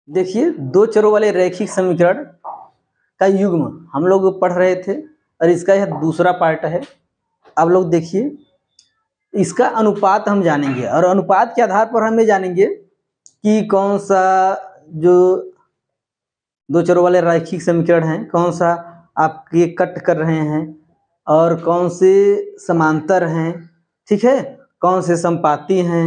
देखिए, दो चरों वाले रैखिक समीकरण का युग्म हम लोग पढ़ रहे थे और इसका यह दूसरा पार्ट है। आप लोग देखिए, इसका अनुपात हम जानेंगे और अनुपात के आधार पर हम ये जानेंगे कि कौन सा जो दो चरों वाले रैखिक समीकरण हैं, कौन सा आपके कट कर रहे हैं और कौन से समांतर हैं, ठीक है, कौन से समपाती हैं,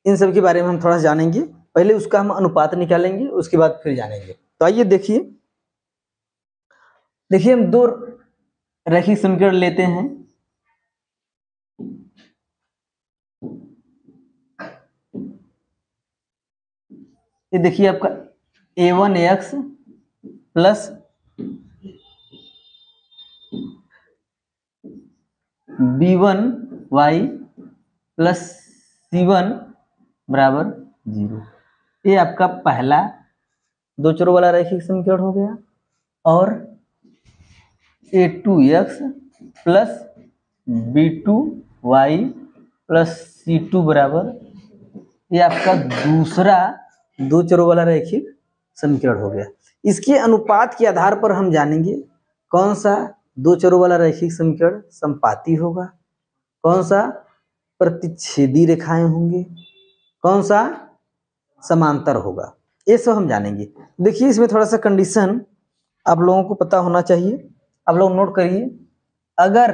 इन सब के बारे में हम थोड़ा जानेंगे। पहले उसका हम अनुपात निकालेंगे, उसके बाद फिर जानेंगे। तो आइए देखिए, हम दो रैखिक समीकरण लेते हैं। ये देखिए आपका a1x plus b1y plus c1 बराबर 0। ये आपका पहला दो चरों वाला रैखिक समीकरण हो गया। और a2x plus b2y plus c2 बराबर, ये आपका दूसरा दो चरों वाला रैखिक समीकरण हो गया। इसके अनुपात के आधार पर हम जानेंगे कौन सा दो चरों वाला रैखिक समीकरण समपाती होगा, कौन सा प्रतिच्छेदी रेखाएं होंगी, कौन सा समांतर होगा, ये सब हम जानेंगे। देखिए, इसमें थोड़ा सा कंडीशन आप लोगों को पता होना चाहिए। आप लोग नोट करिए, अगर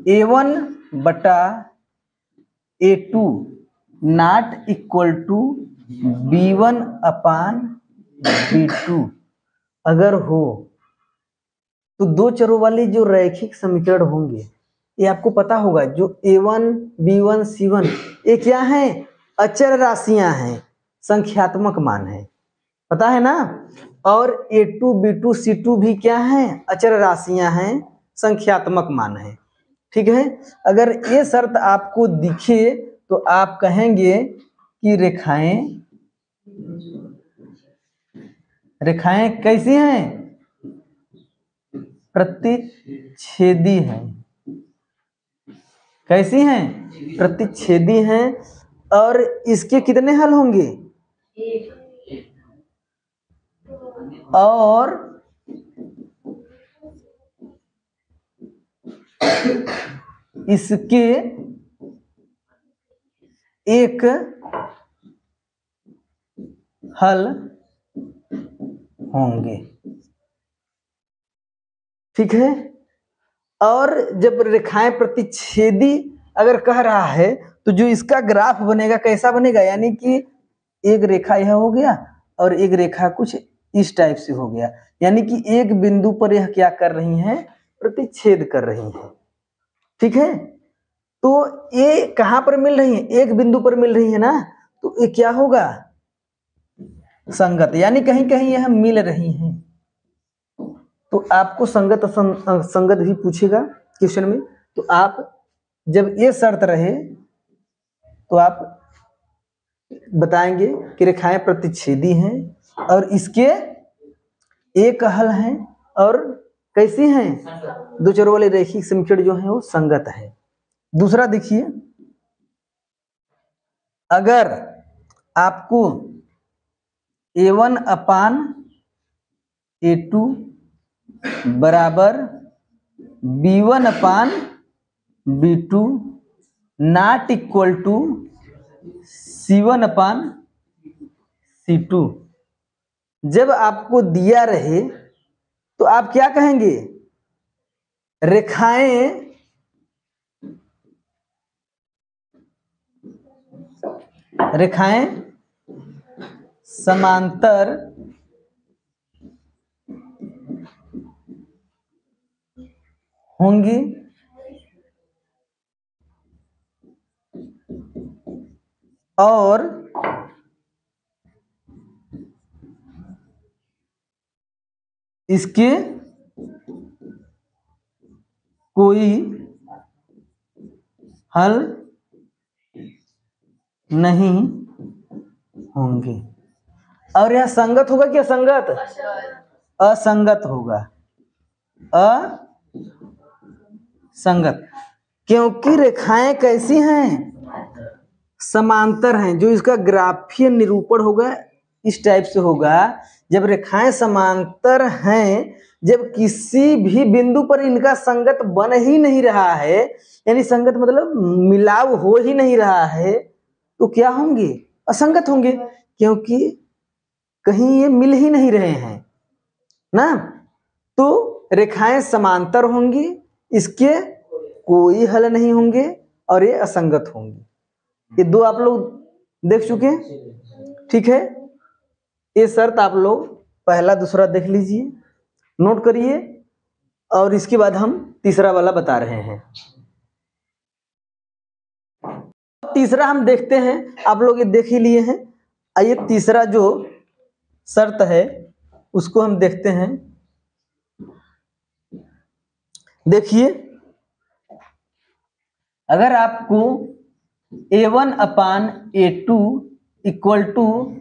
a1 बटा a2 not equal to b1 upon b2 अगर हो तो दो चरों वाले जो रैखिक समीकरण होंगे, ये आपको पता होगा, जो a1 b1 c1 ये क्या है, अचर राशियां हैं, संख्यात्मक मान है, पता है ना। और a2 b2 c2 भी क्या है, अचर राशियां हैं, संख्यात्मक मान है, ठीक है। अगर ये शर्त आपको दिखे तो आप कहेंगे कि रेखाएं कैसी हैं, प्रतिच्छेदी हैं। कैसी हैं, प्रतिच्छेदी हैं। और इसके कितने हल होंगे, और इसके एक हल होंगे, ठीक है। और जब रेखाएं प्रतिच्छेदी अगर कह रहा है तो जो इसका ग्राफ बनेगा कैसा बनेगा, यानी कि एक रेखा यह हो गया और एक रेखा कुछ इस टाइप से हो गया, यानी कि एक बिंदु पर यह क्या कर रही हैं, प्रतिच्छेद कर रही हैं, ठीक है। तो ये कहां पर मिल रही है, एक बिंदु पर मिल रही है ना, तो ये क्या होगा, संगत, यानी कहीं कहीं यह मिल रही हैं। तो आपको संगत भी पूछेगा क्वेश्चन में, तो आप जब ये शर्त रहे तो आप बताएंगे कि रेखाएं प्रतिच्छेदी हैं और इसके एक हल हैं और कैसी हैं, दो चरों वाले रैखिक समीकरण जो है वो संगत है। दूसरा देखिए, अगर आपको a1 अपान a2 बराबर b1 upon b2 not equal to c1 upon c2 जब आपको दिया रहे तो आप क्या कहेंगे, रेखाएं समांतर होंगी और इसके कोई हल नहीं होंगे। और यह संगत होगा क्या, संगत, असंगत होगा, असंगत, क्योंकि रेखाएं कैसी हैं, समांतर हैं। जो इसका ग्राफीय निरूपण होगा इस टाइप से होगा जब रेखाएं समांतर हैं, जब किसी भी बिंदु पर इनका संगत बन ही नहीं रहा है, यानी संगत मतलब मिलाव हो ही नहीं रहा है, तो क्या होंगे? असंगत होंगे, क्योंकि कहीं ये मिल ही नहीं रहे हैं ना। तो रेखाएं समांतर होंगी, इसके कोई हल नहीं होंगे और ये असंगत होंगी। ये दो आप लोग देख चुके हैं, ठीक है। ये शर्त आप लोग पहला दूसरा देख लीजिए, नोट करिए, और इसके बाद हम तीसरा वाला बता रहे हैं। तीसरा हम देखते हैं, आप लोग ये देख ही लिए हैं। आइए तीसरा जो शर्त है उसको हम देखते हैं। देखिए, अगर आपको A1/A2 equal to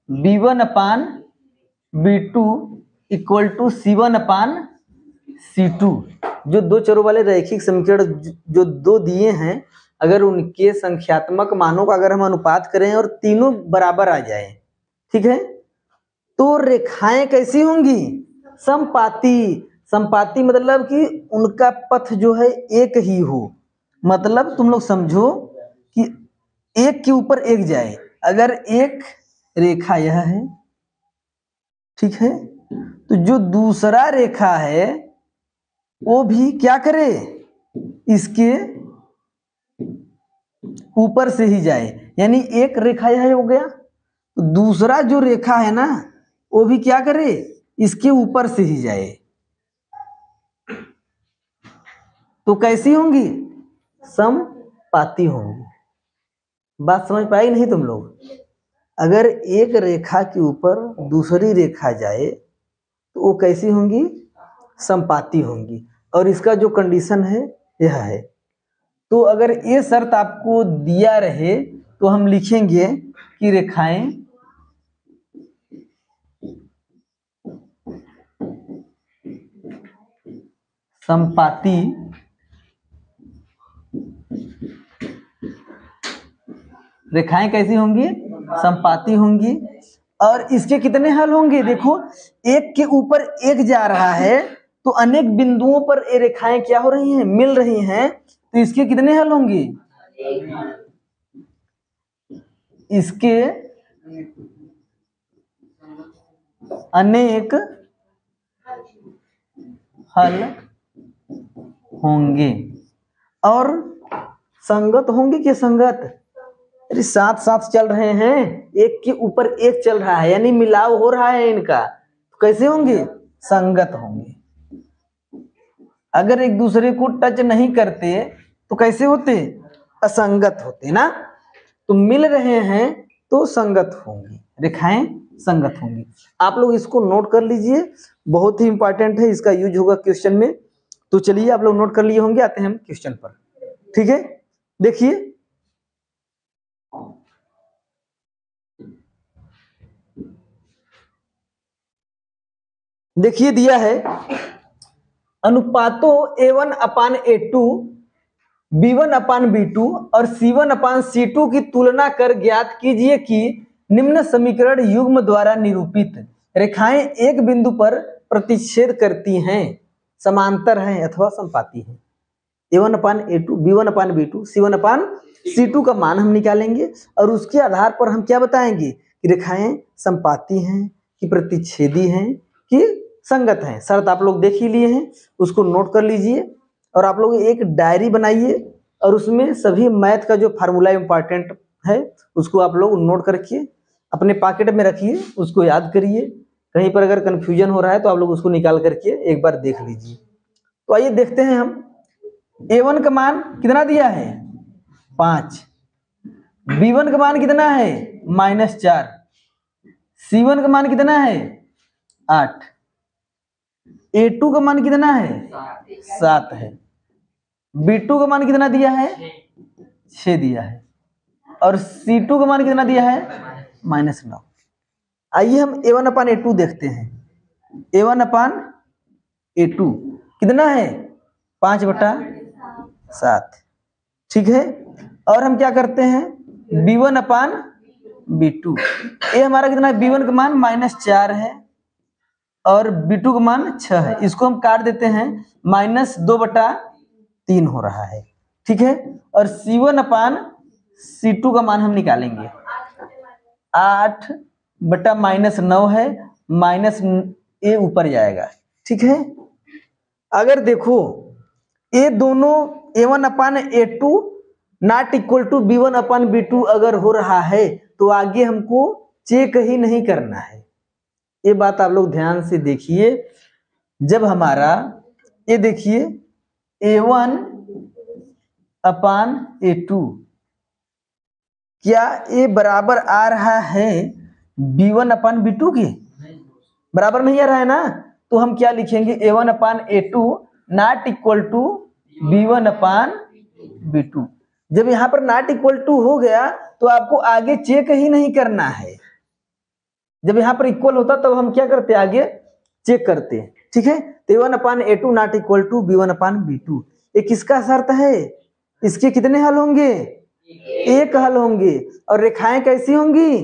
B1/B2 equal to C1/C2, जो दो चरों वाले रैखिक समीकरण जो दो दिए हैं, अगर उनके संख्यात्मक मानों का अगर हम अनुपात करें और तीनों बराबर आ जाए, ठीक है, तो रेखाएं कैसी होंगी? समपाती। समपाती मतलब कि उनका पथ जो है एक ही हो, मतलब तुम लोग समझो कि एक के ऊपर एक जाए। अगर एक रेखा यह है, ठीक है, तो जो दूसरा रेखा है वो भी क्या करे? इसके ऊपर से ही जाए, यानी एक रेखा यह हो गया, तो दूसरा जो रेखा है ना वो भी क्या करे? इसके ऊपर से ही जाए। तो कैसी होंगी? समपाती होंगी। बात समझ पाए नहीं तुम लोग? अगर एक रेखा के ऊपर दूसरी रेखा जाए तो वो कैसी होंगी? समपाती होंगी। और इसका जो कंडीशन है यह है। तो अगर ये शर्त आपको दिया रहे तो हम लिखेंगे कि रेखाएं समपाती रेखाएं कैसी होंगी? समपाती होंगी। और इसके कितने हल होंगे? देखो, एक के ऊपर एक जा रहा है तो अनेक बिंदुओं पर ये रेखाएं क्या हो रही हैं? मिल रही हैं। तो इसके कितने हल होंगे? इसके अनेक हल होंगे। और संगत होंगे कि संगत? अरे साथ साथ चल रहे हैं, एक के ऊपर एक चल रहा है, यानी मिलाव हो रहा है इनका, तो कैसे होंगे? संगत होंगे। अगर एक दूसरे को टच नहीं करते तो कैसे होते? असंगत होते ना। तो मिल रहे हैं तो संगत होंगी, रेखाएं संगत होंगी। आप लोग इसको नोट कर लीजिए, बहुत ही इंपॉर्टेंट है, इसका यूज होगा क्वेश्चन में। तो चलिए आप लोग नोट कर लिए होंगे, आते हैं हम क्वेश्चन पर, ठीक है। देखिए, देखिए दिया है अनुपातों A1/A2, B1/B2 और C1/C2 की तुलना कर ज्ञात कीजिए कि निम्न समीकरण युग्म द्वारा निरूपित रेखाएं एक बिंदु पर प्रतिच्छेद करती हैं, समांतर हैं अथवा समपाती हैं। A1/A2, B1/B2, C1/C2 का मान हम निकालेंगे और उसके आधार पर हम क्या बताएंगे कि रेखाएं समपाती हैं कि प्रतिच्छेदी हैं कि संगत हैं। शर्त आप लोग देख ही लिए हैं, उसको नोट कर लीजिए। और आप लोग एक डायरी बनाइए और उसमें सभी मैथ का जो फार्मूला इंपॉर्टेंट है उसको आप लोग नोट करके अपने पॉकेट में रखिए, उसको याद करिए। कहीं पर अगर कंफ्यूजन हो रहा है तो आप लोग उसको निकाल करके एक बार देख लीजिए। तो आइए देखते हैं हम। A1 का मान कितना दिया है? 5। B1 का मान कितना है? -4। C1 का मान कितना है? 8। A2 का मान कितना है? 7 है। B2 का मान कितना दिया है? 6 दिया है। और C2 का मान कितना दिया है? -9। आइए हम A1/A2 देखते हैं। A1/A2 कितना है? 5/7, ठीक है। और हम क्या करते हैं? B1/B2 B2। ये हमारा कितना है, B1 का मान -4 है और B2 का मान 6 है। इसको हम काट देते हैं, -2/3 हो रहा है, ठीक है। और C1/C2 का मान हम निकालेंगे, 8/-9 है, -a ऊपर जाएगा, ठीक है। अगर देखो ये दोनों A1/A2 not equal to B1/B2 अगर हो रहा है तो आगे हमको चेक ही नहीं करना है। ये बात आप लोग ध्यान से देखिए। जब हमारा ये देखिए A1/A2 क्या ये बराबर आ रहा है B1/B2 के? बराबर नहीं आ रहा है ना, तो हम क्या लिखेंगे, A1/A2 not equal to B1/B2। जब यहाँ पर नॉट इक्वल टू हो गया तो आपको आगे चेक ही नहीं करना है। जब यहाँ पर इक्वल होता तब हम क्या करते, आगे चेक करते, ठीक है। तो A1/A2 not equal to B1/B2, ये किसका शर्त है? इसके कितने हल होंगे? एक हल होंगे। और रेखाएं कैसी होंगी?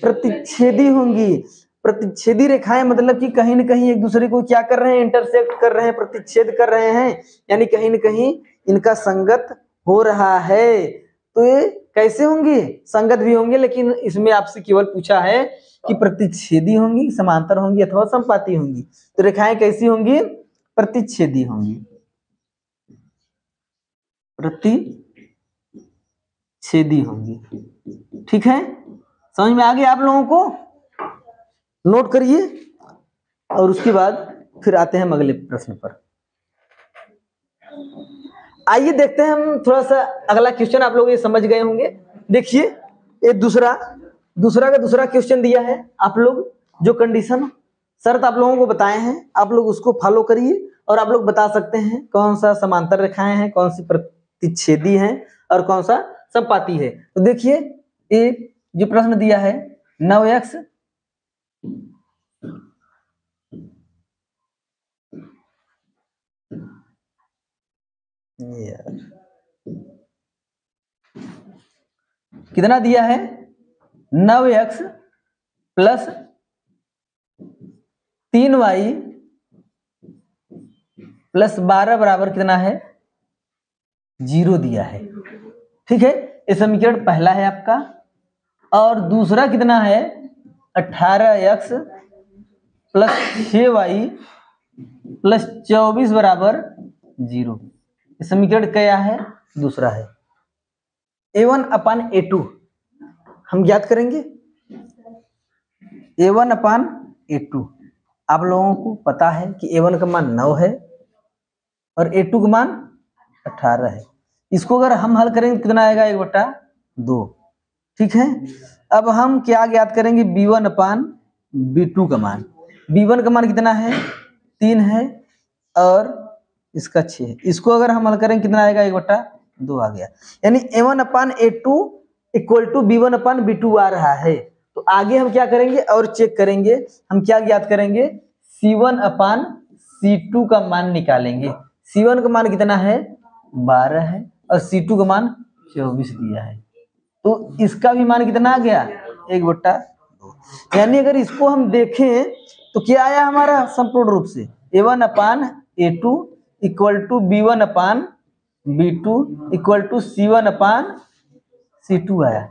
प्रतिच्छेदी होंगी। प्रतिच्छेदी रेखाएं मतलब कि कहीं न कहीं एक दूसरे को क्या कर रहे हैं, इंटरसेक्ट कर रहे हैं, प्रतिच्छेद कर रहे हैं, यानी कहीं न कहीं इनका संगत हो रहा है। तो ये कैसे होंगी? संगत भी होंगे, लेकिन इसमें आपसे केवल पूछा है कि प्रतिच्छेदी होंगी, समांतर होंगी अथवा समपाती होंगी। तो रेखाएं कैसी होंगी? प्रतिच्छेदी होंगी, प्रतिच्छेदी होंगी, ठीक है। समझ में आ गया आप लोगों को? नोट करिए और उसके बाद फिर आते हैं हम अगले प्रश्न पर। आइए देखते हैं हम थोड़ा सा अगला क्वेश्चन। आप लोग ये समझ गए होंगे। देखिए ये दूसरा का दूसरा क्वेश्चन दिया है। आप लोग जो कंडीशन शर्त आप लोगों को बताए हैं, आप लोग उसको फॉलो करिए और आप लोग बता सकते हैं कौन सा समांतर रेखाएं हैं, कौन सी प्रतिच्छेदी हैं और कौन सा समपाती है। तो देखिए ये जो प्रश्न दिया है 9x कितना दिया है, 9x + 3y + 12 बराबर कितना है, 0 दिया है, ठीक है। ये समीकरण पहला है आपका। और दूसरा कितना है, 18x + 6y + 24 बराबर 0। समीकरण क्या है, दूसरा है। A1/A2 हम ज्ञात करेंगे। A1/A2 आप लोगों को पता है कि A1 का मान 9 है और A2 का मान 18 है। इसको अगर हम हल करेंगे कितना आएगा, 1/2, ठीक है। अब हम क्या ज्ञात करेंगे, B1/B2 का मान। B1 का मान कितना है, 3 है और इसका 6 है। इसको अगर हम हल करेंगे कितना आएगा, 1/2 आ गया। यानी A1/A2 इक्वल टू B1/B2 आ रहा है। तो आगे हम क्या करेंगे और चेक करेंगे, हम क्या ज्ञात करेंगे, C1/C2 का मान निकालेंगे। C1 का मान कितना है, 12 है और C2 का मान 24 दिया है। तो इसका भी मान कितना आ गया, 1/2। यानी अगर इसको हम देखें तो क्या आया हमारा, संपूर्ण रूप से A1/A2 equal to B1/B2 equal to C1/C2 आया।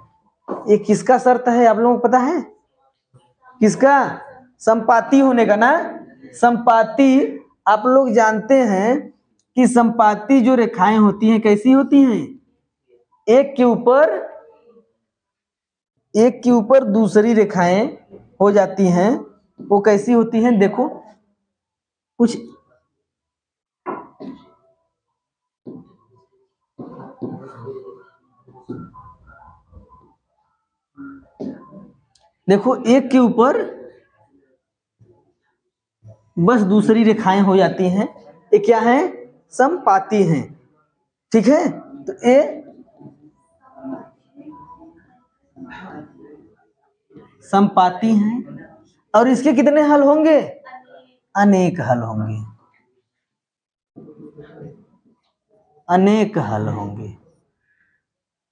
ये किसका शर्त है आप लोगों को पता है, किसका, समपाती होने का ना। समपाती आप लोग जानते हैं कि समपाती जो रेखाएं होती हैं कैसी होती हैं, एक के ऊपर दूसरी रेखाएं हो जाती हैं। वो कैसी होती हैं, देखो कुछ देखो, एक के ऊपर बस दूसरी रेखाएं हो जाती हैं, ये क्या है, समपाती हैं, ठीक है। तो ये समपाती हैं और इसके कितने हल होंगे, अनेक हल होंगे, अनेक हल होंगे,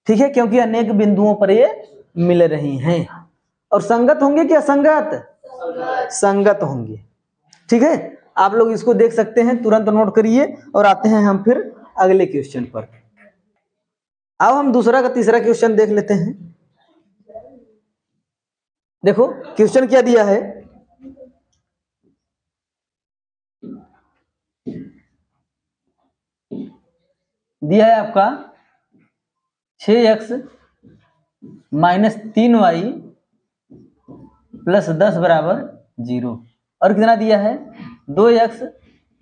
ठीक है। क्योंकि अनेक बिंदुओं पर ये मिल रही हैं। और संगत होंगे कि असंगत? संगत होंगे। ठीक है, आप लोग इसको देख सकते हैं, तुरंत नोट करिए और आते हैं हम फिर अगले क्वेश्चन पर। अब हम दूसरा का तीसरा क्वेश्चन देख लेते हैं। देखो क्वेश्चन क्या दिया है, दिया है आपका 6x माइनस 3y प्लस 10 बराबर 0, और कितना दिया है 2x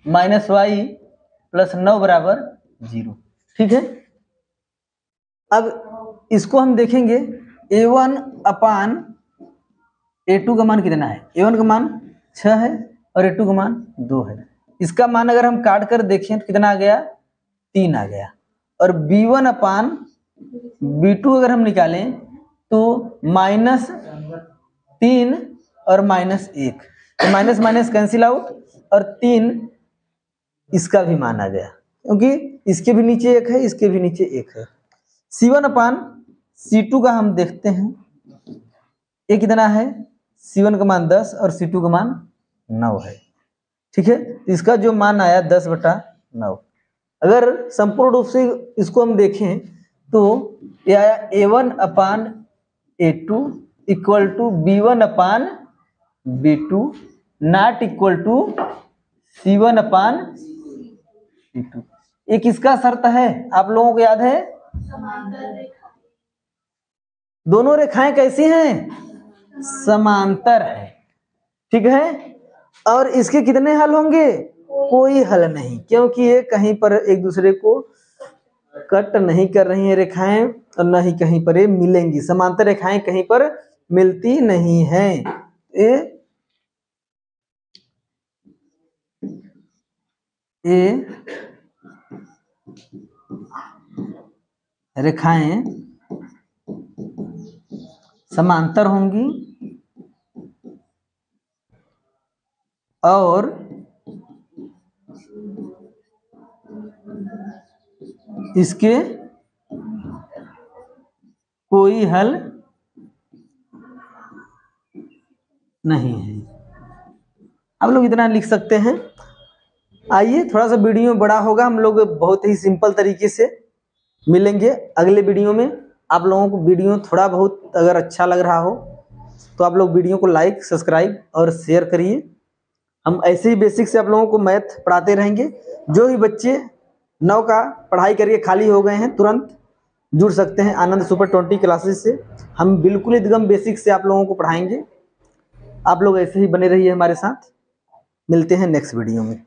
माइनस वाई प्लस 9 बराबर 0। ठीक है, अब इसको हम देखेंगे a1 अपान a2 का मान कितना है। a1 का मान 6 है और a2 का मान 2 है। इसका मान अगर हम काट कर देखें तो कितना आ गया, 3 आ गया। और b1 अपान b2 अगर हम निकालें तो -3 और -1, तो माइनस माइनस कैंसिल आउट, और 3 इसका भी मान आ गया, क्योंकि इसके भी नीचे 1 है, इसके भी नीचे 1 है। c1 अपान c2 का हम देखते हैं, ये कितना है, c1 का मान 10 और c2 का मान 9 है। ठीक है, इसका जो मान आया 10/9। अगर संपूर्ण रूप से इसको हम देखें तो ये आया a1 upon a2 equal to b1 upon b2 not equal to c1 upon c2। ये किसका शर्त है आप लोगों को याद है? दोनों रेखाएं कैसी हैं? समांतर है। ठीक है, और इसके कितने हल होंगे? कोई हल नहीं, क्योंकि ये कहीं पर एक दूसरे को कट नहीं कर रही हैं रेखाएं, और न ही कहीं पर ये मिलेंगी। समांतर रेखाएं कहीं पर मिलती नहीं हैं। ये रेखाएं समांतर होंगी और इसके कोई हल नहीं है। आप लोग इतना लिख सकते हैं। आइए, थोड़ा सा वीडियो बड़ा होगा, हम लोग बहुत ही सिंपल तरीके से मिलेंगे अगले वीडियो में। आप लोगों को वीडियो थोड़ा बहुत अगर अच्छा लग रहा हो तो आप लोग वीडियो को लाइक, सब्सक्राइब और शेयर करिए। हम ऐसे ही बेसिक से आप लोगों को मैथ पढ़ाते रहेंगे। जो भी बच्चे 9 का पढ़ाई करके खाली हो गए हैं, तुरंत जुड़ सकते हैं आनंद सुपर 20 क्लासेस से। हम बिल्कुल एकदम बेसिक से आप लोगों को पढ़ाएंगे। आप लोग ऐसे ही बने रहिए हमारे साथ। मिलते हैं नेक्स्ट वीडियो में।